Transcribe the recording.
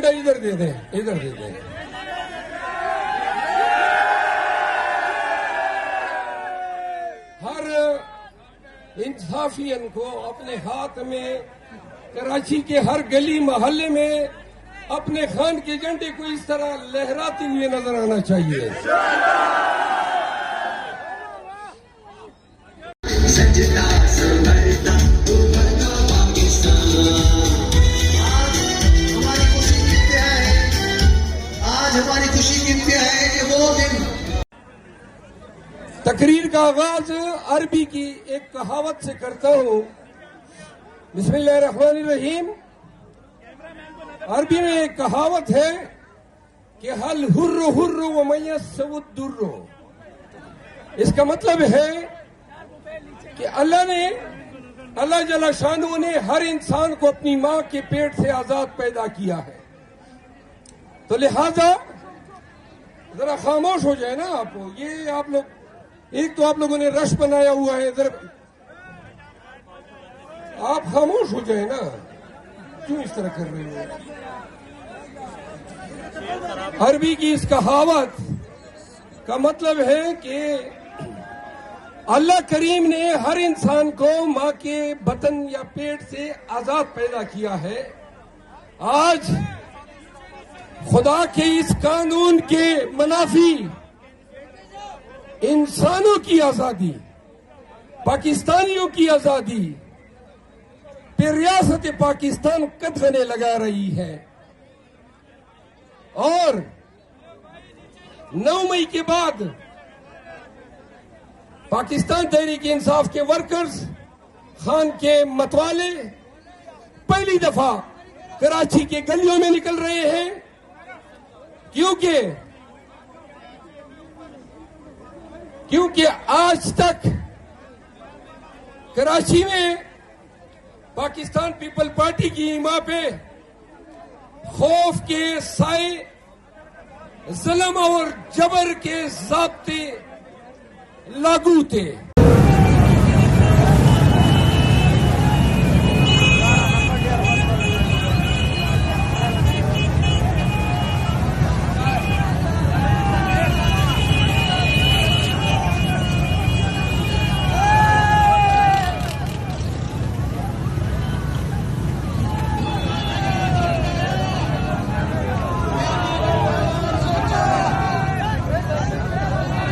झंडा इधर दे दें, इधर दे दें। हर इंसाफियन को अपने हाथ में कराची के हर गली मोहल्ले में अपने खान के झंडे को इस तरह लहराते हुए नजर आना चाहिए। हमारी खुशी की है कि वो दिन। तकरीर का आगाज अरबी की एक कहावत से करता हूं। बिस्मिल्लाहिर्रहमानिर्रहीम। अरबी में एक कहावत है कि हल हुर्र हुर्र व मयस्सउद दुर्र। इसका मतलब है कि अल्लाह जल्ल शानहू ने हर इंसान को अपनी मां के पेट से आजाद पैदा किया है। तो लिहाजा जरा खामोश हो जाए ना आप। ये आप लोग, एक तो आप लोगों ने रश बनाया हुआ है, जरा आप खामोश हो जाए ना। क्यों इस तरह कर रहे हो? अरबी की इस कहावत का मतलब है कि अल्लाह करीम ने हर इंसान को मां के बतन या पेट से आजाद पैदा किया है। आज खुदा के इस कानून के मुनाफी इंसानों की आजादी, पाकिस्तानियों की आजादी पे रियासत पाकिस्तान कदगने लगा रही है। और 9 मई के बाद पाकिस्तान तहरीक इंसाफ के वर्कर्स, खान के मतवाले पहली दफा कराची के गलियों में निकल रहे हैं, क्योंकि आज तक कराची में पाकिस्तान पीपल पार्टी की हिमा पे खौफ के साए, जुल्म और जबर के ज़ाब्ते लागू थे।